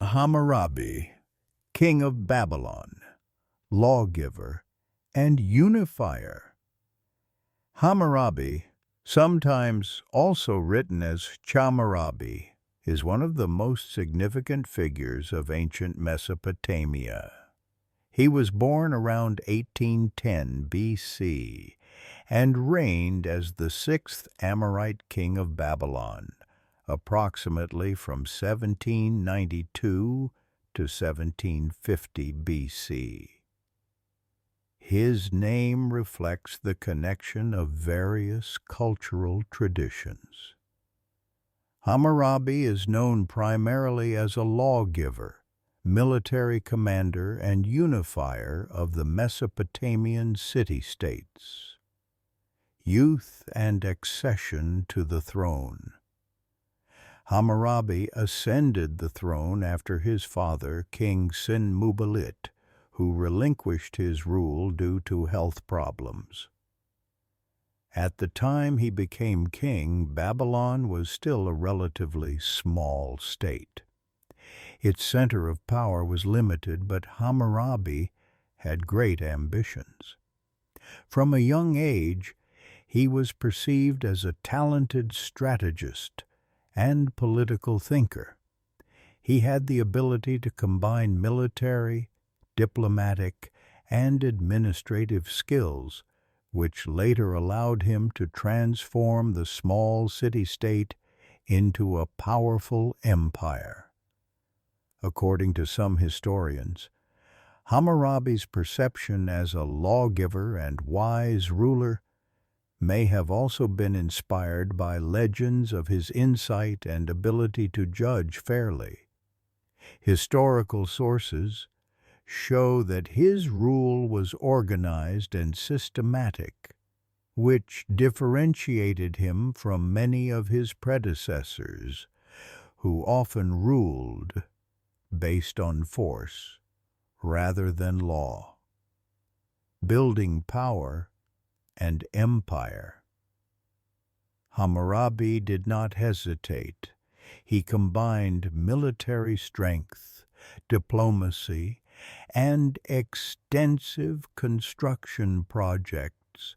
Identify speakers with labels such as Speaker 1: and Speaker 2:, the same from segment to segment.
Speaker 1: Hammurabi, king of Babylon, Lawgiver, and Unifier. Hammurabi, sometimes also written as Hammurabi, is one of the most significant figures of ancient Mesopotamia. He was born around 1810 BC and reigned as the sixth Amorite king of Babylon, approximately from 1792 to 1750 BC. His name reflects the connection of various cultural traditions. Hammurabi is known primarily as a lawgiver, military commander, and unifier of the Mesopotamian city-states. Youth and accession to the throne. Hammurabi ascended the throne after his father, King Sin-Muballit, who relinquished his rule due to health problems. At the time he became king, Babylon was still a relatively small state. Its center of power was limited, but Hammurabi had great ambitions. From a young age, he was perceived as a talented strategist and political thinker. He had the ability to combine military, diplomatic, and administrative skills, which later allowed him to transform the small city-state into a powerful empire. According to some historians, Hammurabi's perception as a lawgiver and wise ruler may have also been inspired by legends of his insight and ability to judge fairly. Historical sources show that his rule was organized and systematic, which differentiated him from many of his predecessors, who often ruled based on force rather than law. Building power and empire. Hammurabi did not hesitate. He combined military strength, diplomacy, and extensive construction projects.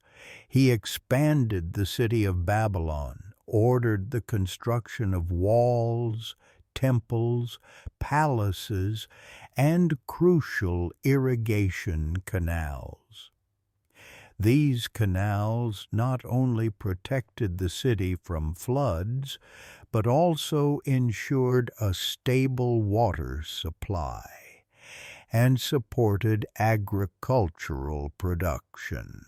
Speaker 1: He expanded the city of Babylon, ordered the construction of walls, temples, palaces, and crucial irrigation canals. These canals not only protected the city from floods, but also ensured a stable water supply and supported agricultural production.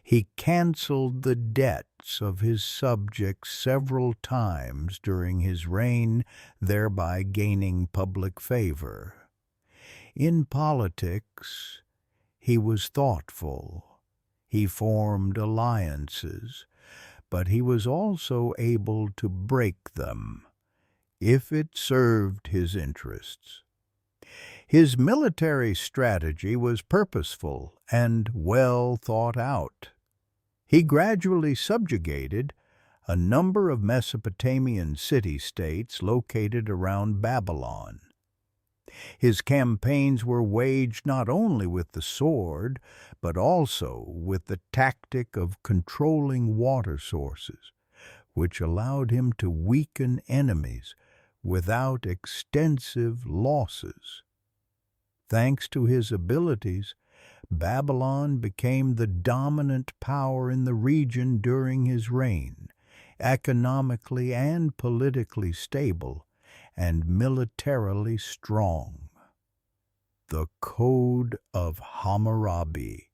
Speaker 1: He canceled the debts of his subjects several times during his reign, thereby gaining public favor. In politics, he was thoughtful. He formed alliances, but he was also able to break them if it served his interests. His military strategy was purposeful and well thought out. He gradually subjugated a number of Mesopotamian city-states located around Babylon. His campaigns were waged not only with the sword, but also with the tactic of controlling water sources, which allowed him to weaken enemies without extensive losses. Thanks to his abilities, Babylon became the dominant power in the region during his reign, economically and politically stable and militarily strong. The Code of Hammurabi.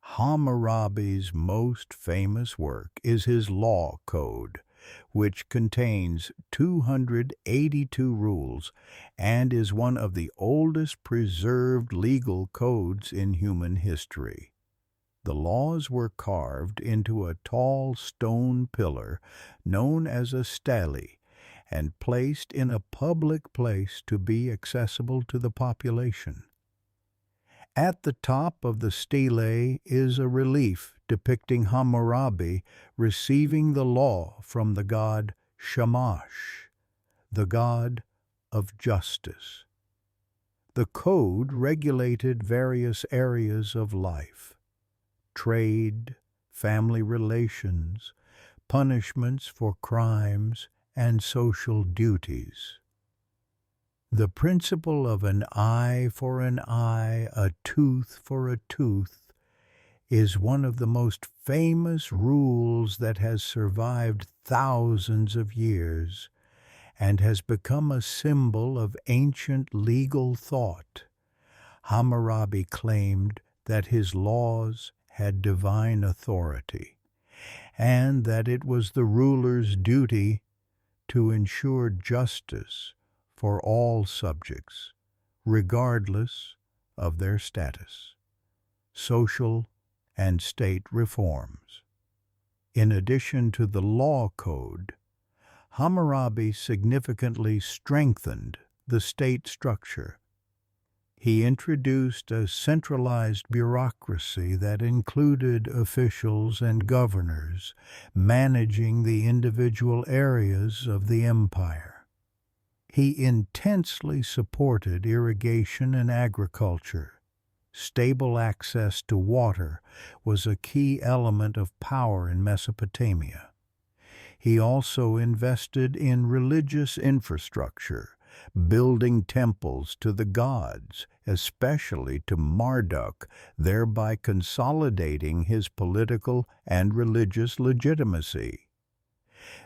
Speaker 1: Hammurabi's most famous work is his Law Code, which contains 282 rules and is one of the oldest preserved legal codes in human history. The laws were carved into a tall stone pillar known as a stele and placed in a public place to be accessible to the population. At the top of the stele is a relief depicting Hammurabi receiving the law from the god Shamash, the god of justice. The code regulated various areas of life: trade, family relations, punishments for crimes, and social duties. The principle of an eye for an eye, a tooth for a tooth, is one of the most famous rules that has survived thousands of years and has become a symbol of ancient legal thought. Hammurabi claimed that his laws had divine authority, and that it was the ruler's duty to ensure justice for all subjects, regardless of their status. Social and state reforms. In addition to the law code, Hammurabi significantly strengthened the state structure. He introduced a centralized bureaucracy that included officials and governors managing the individual areas of the empire. He intensely supported irrigation and agriculture. Stable access to water was a key element of power in Mesopotamia. He also invested in religious infrastructure, building temples to the gods, especially to Marduk, thereby consolidating his political and religious legitimacy.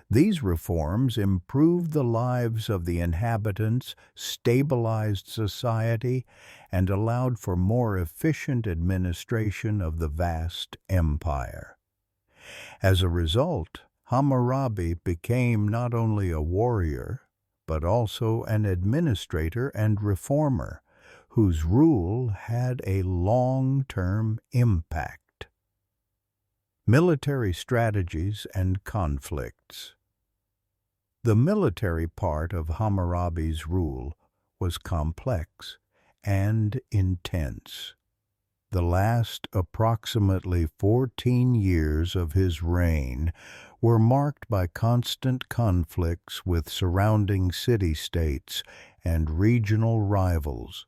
Speaker 1: These reforms improved the lives of the inhabitants, stabilized society, and allowed for more efficient administration of the vast empire. As a result, Hammurabi became not only a warrior, but also an administrator and reformer, whose rule had a long-term impact. Military strategies and conflicts. The military part of Hammurabi's rule was complex and intense. The last approximately 14 years of his reign were marked by constant conflicts with surrounding city-states and regional rivals.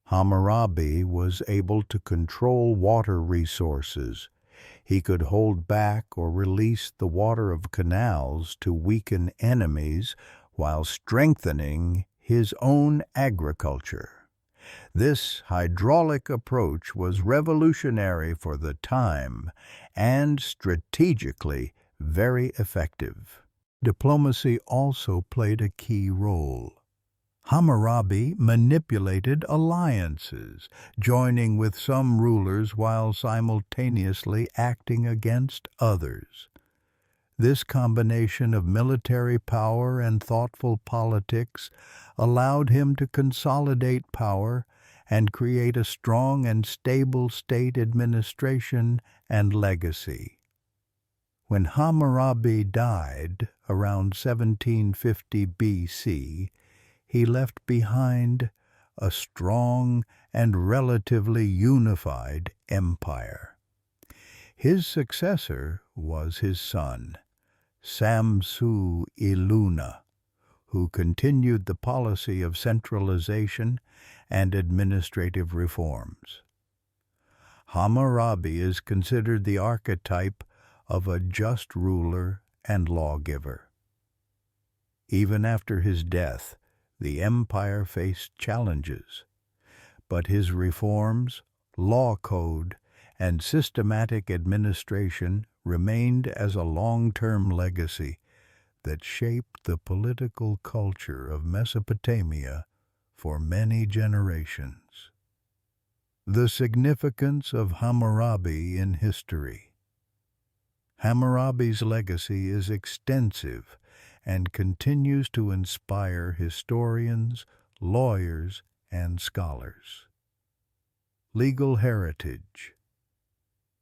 Speaker 1: Hammurabi was able to control water resources. He could hold back or release the water of canals to weaken enemies while strengthening his own agriculture. This hydraulic approach was revolutionary for the time and strategically very effective. Diplomacy also played a key role. Hammurabi manipulated alliances, joining with some rulers while simultaneously acting against others. This combination of military power and thoughtful politics allowed him to consolidate power and create a strong and stable state administration and legacy. When Hammurabi died around 1750 BC, he left behind a strong and relatively unified empire. His successor was his son, Samsu-iluna, who continued the policy of centralization and administrative reforms. Hammurabi is considered the archetype of a just ruler and lawgiver. Even after his death, the empire faced challenges, but his reforms, law code, and systematic administration remained as a long-term legacy that shaped the political culture of Mesopotamia for many generations. The significance of Hammurabi in history. Hammurabi's legacy is extensive and continues to inspire historians, lawyers, and scholars. Legal heritage.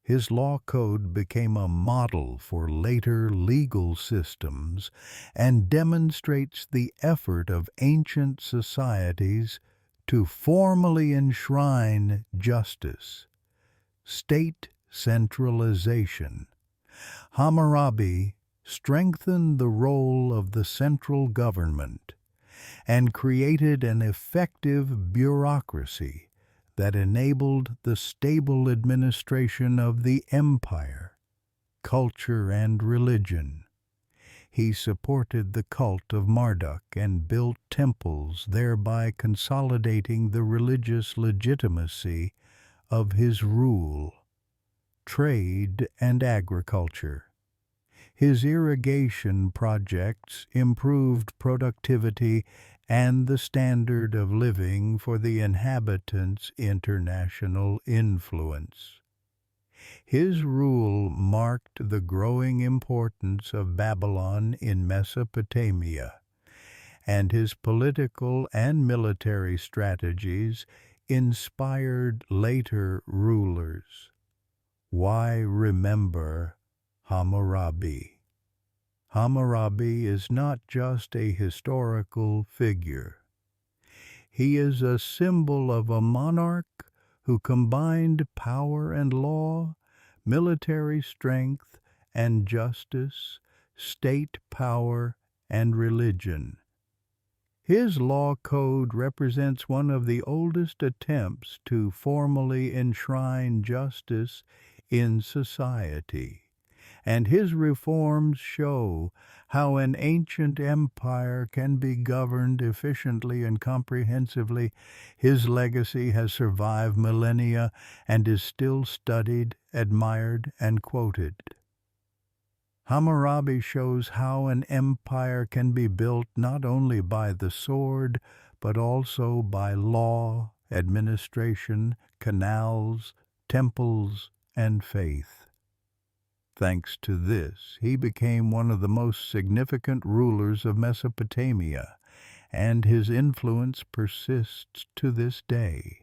Speaker 1: His law code became a model for later legal systems and demonstrates the effort of ancient societies to formally enshrine justice. State centralization. Hammurabi strengthened the role of the central government and created an effective bureaucracy that enabled the stable administration of the empire, culture, and religion. He supported the cult of Marduk and built temples, thereby consolidating the religious legitimacy of his rule. Trade and agriculture. His irrigation projects improved productivity and the standard of living for the inhabitants' international influence. His rule marked the growing importance of Babylon in Mesopotamia, and his political and military strategies inspired later rulers. Why remember Hammurabi? Hammurabi is not just a historical figure. He is a symbol of a monarch who combined power and law, military strength and justice, state power and religion. His law code represents one of the oldest attempts to formally enshrine justice in society, and his reforms show how an ancient empire can be governed efficiently and comprehensively. His legacy has survived millennia and is still studied, admired, and quoted. Hammurabi shows how an empire can be built not only by the sword, but also by law, administration, canals, temples, and faith. Thanks to this, he became one of the most significant rulers of Mesopotamia, and his influence persists to this day.